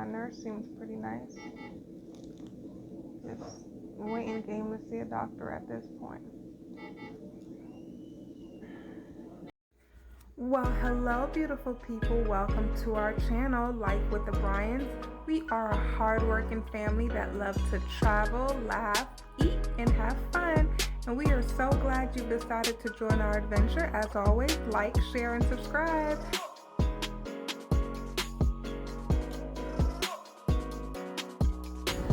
My nurse seems pretty nice. Just waiting game to see a doctor at this point. Well, hello, beautiful people. Welcome to our channel, Life with the Bryans. We are a hardworking family that love to travel, laugh, eat, and have fun. And we are so glad you decided to join our adventure. As always, like, share, and subscribe.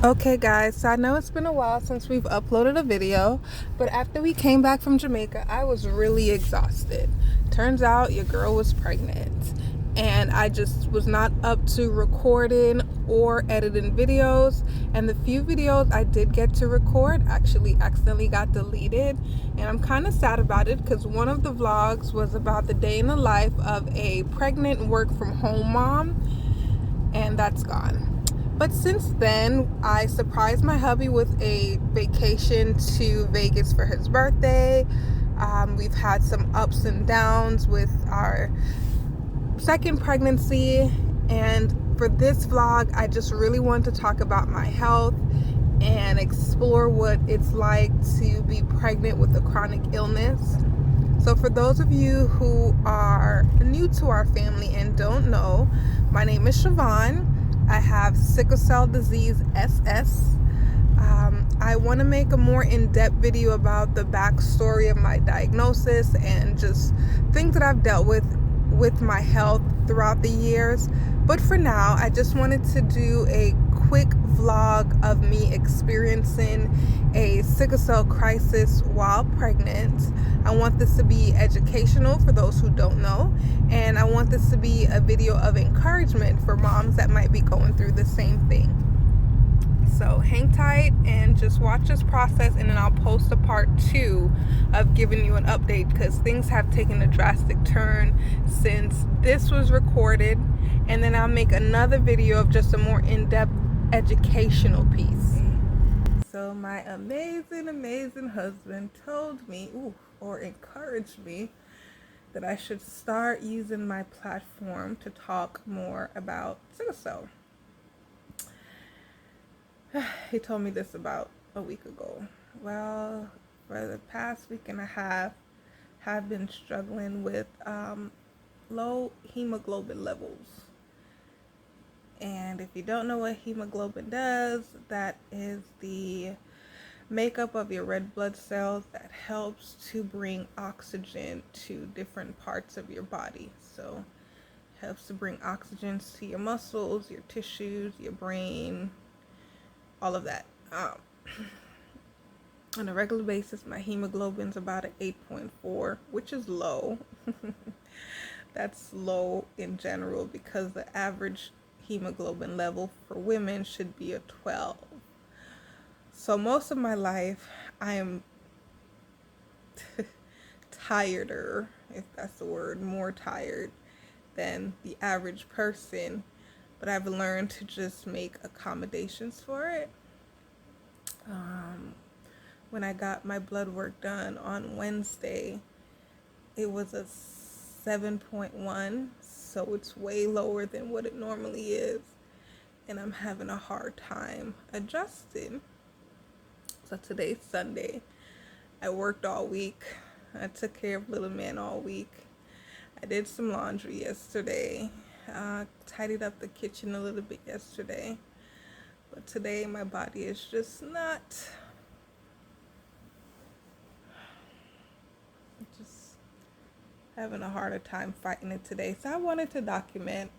Okay guys, so I know it's been a while since we've uploaded a video, but after we came back from Jamaica, I was really exhausted. Turns out your girl was pregnant, and I just was not up to recording or editing videos, and the few videos I did get to record actually accidentally got deleted, and I'm kind of sad about it because one of the vlogs was about the day in the life of a pregnant work from home mom, and that's gone. But since then, I surprised my hubby with a vacation to Vegas for his birthday. We've had some ups and downs with our second pregnancy. And for this vlog, I just really want to talk about my health and explore what it's like to be pregnant with a chronic illness. So for those of you who are new to our family and don't know, my name is Siobhan. I have sickle cell disease SS. I want to make a more in-depth video about the backstory of my diagnosis and just things that I've dealt with my health throughout the years. But for now, I just wanted to do a quick vlog of me experiencing a sickle cell crisis while pregnant. I want this to be educational for those who don't know, and I want this to be a video of encouragement for moms that might be going through the same thing. So hang tight and just watch this process, and then I'll post a part 2 of giving you an update because things have taken a drastic turn since this was recorded, and then I'll make another video of just a more in-depth educational piece. So my amazing husband told me, or encouraged me, that I should start using my platform to talk more about sickle cell. He told me this about a week ago. Well, for the past week and a half, have been struggling with low hemoglobin levels. And if you don't know what hemoglobin does, that is the makeup of your red blood cells that helps to bring oxygen to different parts of your body. So it helps to bring oxygen to your muscles, your tissues, your brain, all of that. On a regular basis, my hemoglobin's about an 8.4, which is low. That's low in general because the average hemoglobin level for women should be a 12. So most of my life I am tireder, if that's the word, more tired than the average person, but I've learned to just make accommodations for it. When I got my blood work done on Wednesday, it was a 7.1, so it's way lower than what it normally is, and I'm having a hard time adjusting. So today's Sunday. I worked all week. I took care of little man all week. I did some laundry yesterday. Tidied up the kitchen a little bit yesterday. But today my body is just not... just having a harder time fighting it today. So I wanted to document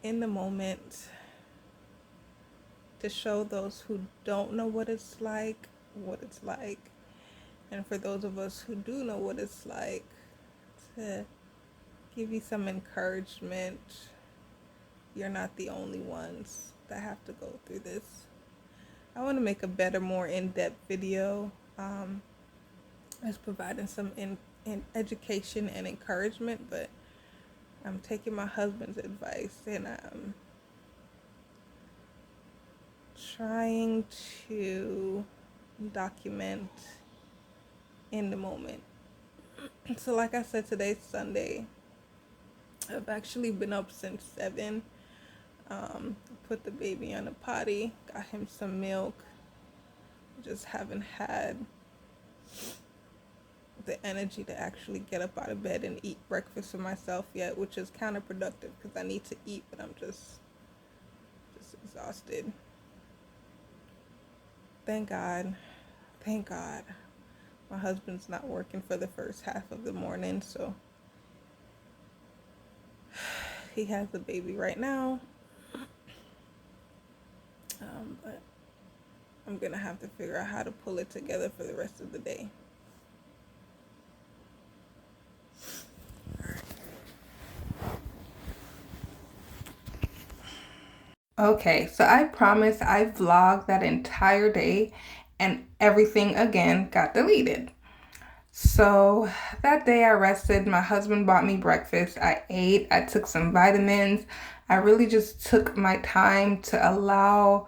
in the moment to show those who don't know what it's like, and for those of us who do know what it's like, to give you some encouragement. You're not the only ones that have to go through this. I want to make a better, more in-depth video as providing some in education and encouragement, but I'm taking my husband's advice and I'm trying to document in the moment. So like I said, today's Sunday. I've actually been up since 7. Put the baby on a potty, got him some milk. Just haven't had the energy to actually get up out of bed and eat breakfast for myself yet, which is counterproductive because I need to eat, but I'm just exhausted. Thank God. Thank God. My husband's not working for the first half of the morning, so he has the baby right now. But I'm gonna have to figure out how to pull it together for the rest of the day. Okay, so I promise I vlogged that entire day and everything again got deleted. So that day I rested. My husband bought me breakfast. I ate. I took some vitamins. I really just took my time to allow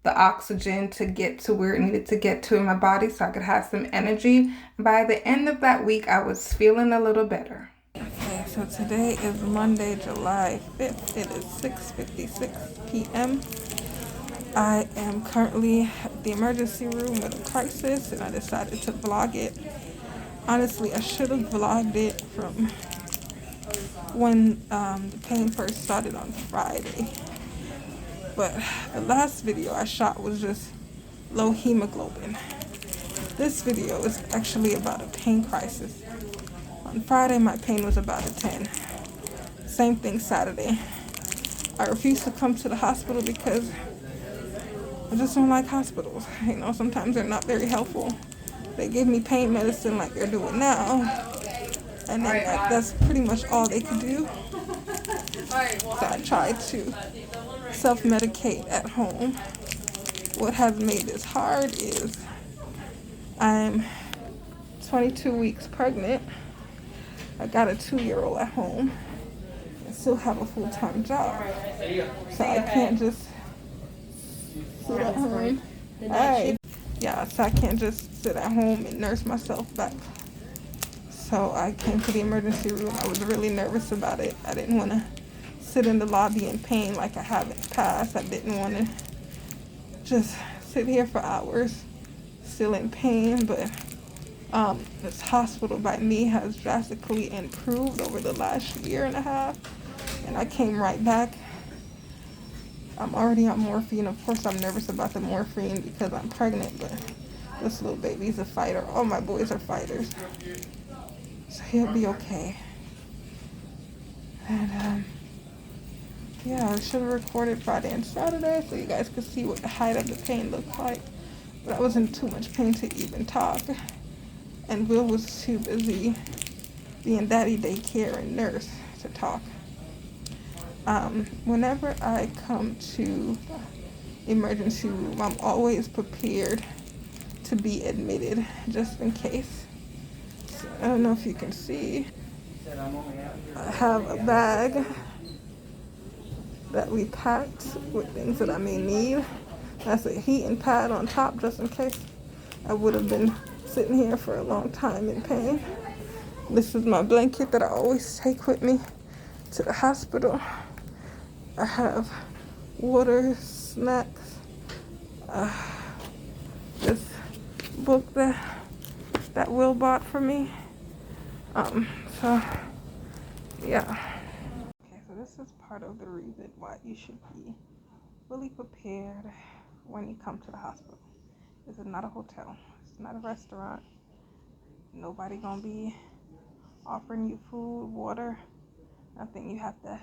the oxygen to get to where it needed to get to in my body so I could have some energy. By the end of that week, I was feeling a little better. Okay, so today is Monday, July 5th. It is 6:56 p.m. I am currently at the emergency room with a crisis, and I decided to vlog it. Honestly, I should have vlogged it from when the pain first started on Friday. But the last video I shot was just low hemoglobin. This video is actually about a pain crisis. On Friday, my pain was about a 10. Same thing Saturday. I refused to come to the hospital because I just don't like hospitals. You know, sometimes they're not very helpful. They give me pain medicine like they're doing now, and then that's pretty much all they could do. So I tried to self-medicate at home. What has made this hard is I'm 22 weeks pregnant. I got a 2-year-old at home and still have a full-time job. So I can't just sit at home. Hey. Yeah, so I can't just sit at home and nurse myself back. So I came to the emergency room. I was really nervous about it. I didn't want to sit in the lobby in pain like I have in the past. I didn't want to just sit here for hours still in pain, but this hospital by me has drastically improved over the last year and a half, and I came right back. I'm already on morphine. Of course, I'm nervous about the morphine because I'm pregnant, but this little baby's a fighter. All my boys are fighters, so he'll be okay. And yeah, I should have recorded Friday and Saturday so you guys could see what the height of the pain looked like, but I was in too much pain to even talk, and Will was too busy being daddy daycare and nurse to talk. Whenever I come to the emergency room, I'm always prepared to be admitted just in case. So, I don't know if you can see. I have a bag that we packed with things that I may need. That's a heating pad on top just in case I would have been sitting here for a long time in pain. This is my blanket that I always take with me to the hospital. I have water, snacks, this book that Will bought for me. So yeah. Okay, so this is part of the reason why you should be fully prepared when you come to the hospital. This is not a hotel. It's not a restaurant. Nobody gonna be offering you food, water, nothing. You have to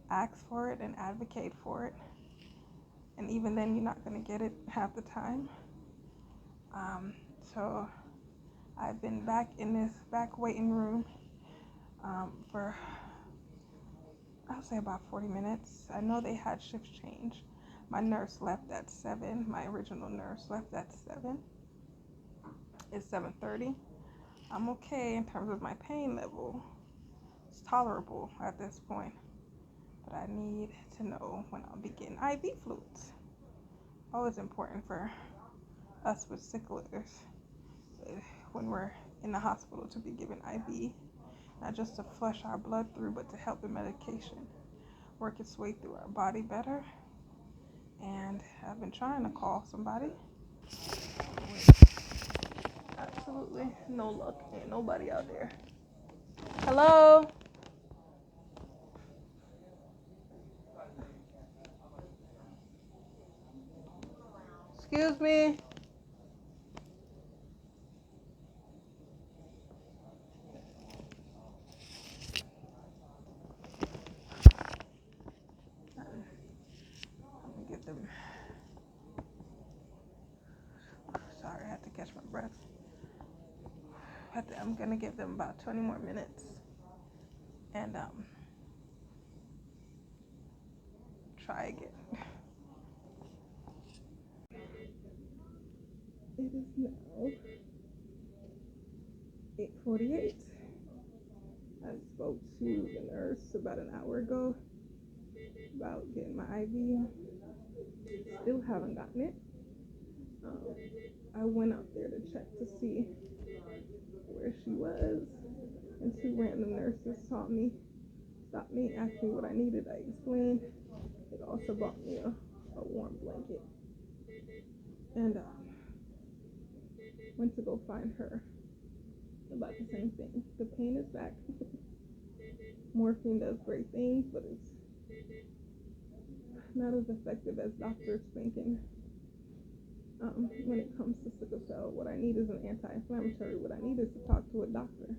ask for it and advocate for it. And even then, you're not gonna get it half the time. So I've been back in this back waiting room for, I'll say about 40 minutes. I know they had shift change. My nurse left at 7. My original nurse left at 7. It's 7:30. I'm okay in terms of my pain level. It's tolerable at this point. But I need to know when I'll be getting IV fluids. Always important for us with sicklers when we're in the hospital to be given IV. Not just to flush our blood through, but to help the medication. work its way through our body better. And I've been trying to call somebody. Wait, absolutely no luck. Ain't nobody out there. Hello? Excuse me? Let me get them. Sorry, I had to catch my breath. I'm gonna give them about 20 more minutes. And try again. It is now 8:48. I spoke to the nurse about an hour ago about getting my IV. Still haven't gotten it. I went up there to check to see where she was, and two random nurses stopped me, asked me what I needed. I explained. It also brought me a warm blanket, and went to go find her about the same thing. The pain is back. Morphine does great things, but it's not as effective as doctors thinking. When it comes to sickle cell, what I need is an anti-inflammatory. What I need is to talk to a doctor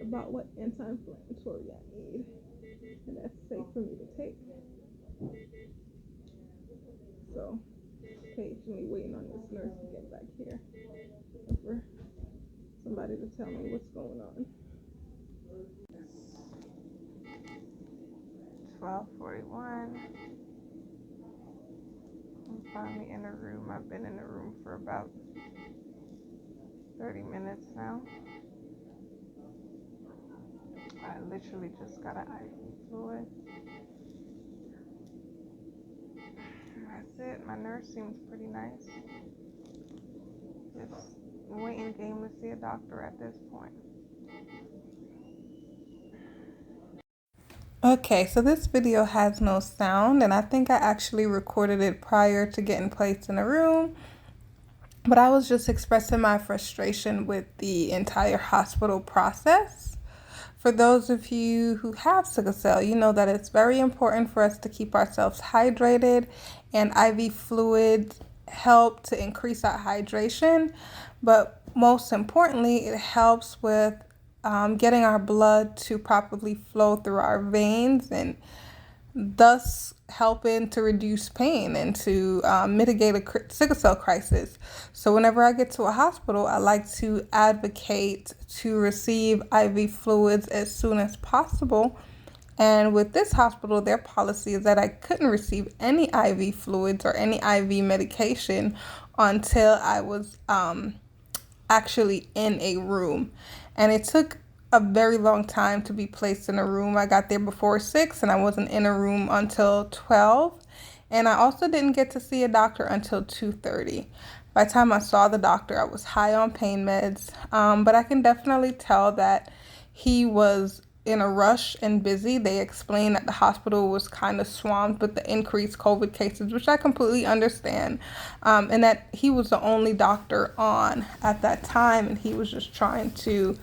about what anti-inflammatory I need, and that's safe for me to take. So, patiently waiting on this nurse to get back here for somebody to tell me what's going on. 12:41. I'm finally in a room. I've been in the room for about 30 minutes now. I literally just got an IV fluid. That's it. My nurse seems pretty nice. Just waiting game to see a doctor at this point. Okay, so this video has no sound, and I think I actually recorded it prior to getting placed in a room. But I was just expressing my frustration with the entire hospital process. For those of you who have sickle cell, you know that it's very important for us to keep ourselves hydrated, and IV fluids help to increase our hydration. But most importantly, it helps with getting our blood to properly flow through our veins, and thus helping to reduce pain and to mitigate a sickle cell crisis. So whenever I get to a hospital, I like to advocate to receive IV fluids as soon as possible. And with this hospital, their policy is that I couldn't receive any IV fluids or any IV medication until I was actually in a room. And it took a very long time to be placed in a room. I got there before 6 and I wasn't in a room until 12. And I also didn't get to see a doctor until 2:30. By the time I saw the doctor, I was high on pain meds. But I can definitely tell that he was in a rush and busy. They explained that the hospital was kind of swamped with the increased COVID cases, which I completely understand. And that he was the only doctor on at that time, and he was just trying to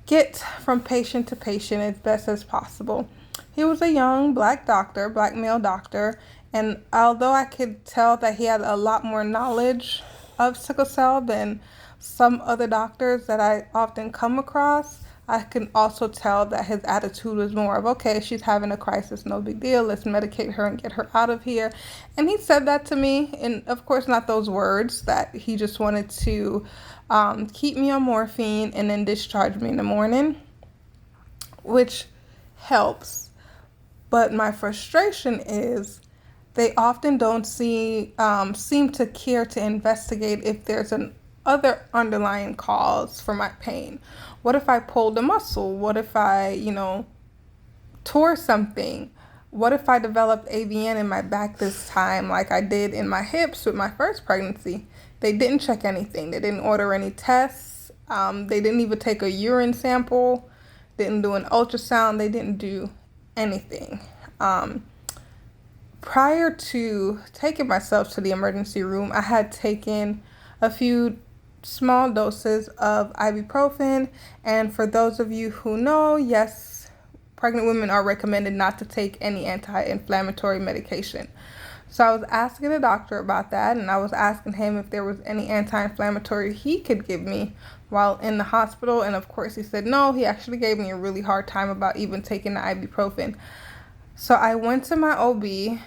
get from patient to patient as best as possible. He was a young black male doctor, and although I could tell that he had a lot more knowledge of sickle cell than some other doctors that I often come across, I can also tell that his attitude was more of, okay, she's having a crisis, no big deal, let's medicate her and get her out of here. And he said that to me, and of course not those words, that he just wanted to keep me on morphine and then discharge me in the morning, which helps. But my frustration is they often don't seem to care to investigate if there's an other underlying cause for my pain. What if I pulled a muscle? What if I, tore something? What if I developed AVN in my back this time like I did in my hips with my first pregnancy? They didn't check anything. They didn't order any tests. They didn't even take a urine sample. Didn't do an ultrasound. They didn't do anything. Prior to taking myself to the emergency room, I had taken a few small doses of ibuprofen. And for those of you who know, yes, pregnant women are recommended not to take any anti-inflammatory medication. So I was asking the doctor about that, and I was asking him if there was any anti-inflammatory he could give me while in the hospital. And of course he said no. He actually gave me a really hard time about even taking the ibuprofen. So I went to my OB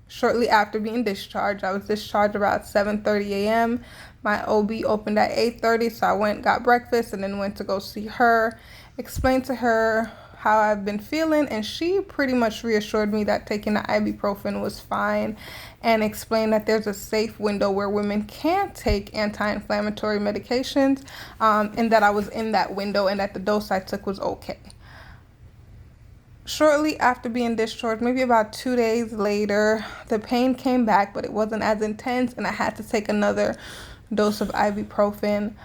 shortly after being discharged. I was discharged about 7:30 a.m. My OB opened at 8:30, so I went, got breakfast, and then went to go see her, explained to her how I've been feeling, and she pretty much reassured me that taking the ibuprofen was fine, and explained that there's a safe window where women can't take anti-inflammatory medications, and that I was in that window and that the dose I took was okay. Shortly after being discharged, maybe about 2 days later, the pain came back, but it wasn't as intense, and I had to take another dose of ibuprofen,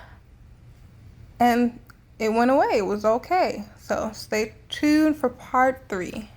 and it went away. It was okay. So stay tuned for part 3.